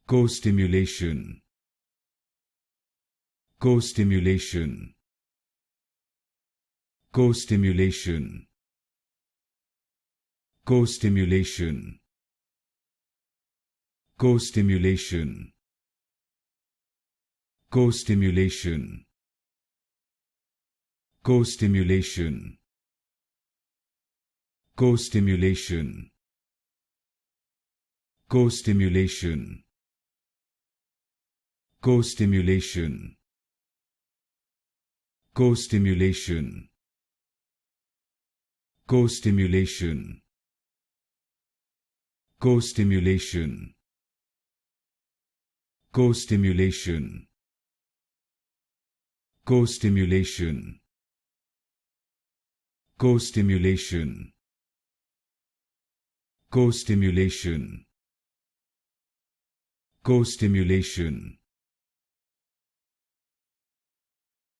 co-stimulation, co-stimulation, co-stimulation, co-stimulation, co-stimulation, co-stimulation, co-stimulation, co-stimulation, co-stimulation, co-stimulation, co-stimulation, co-stimulation, co-stimulation, co-stimulation, co-stimulation, co-stimulation, co-stimulation, co-stimulation,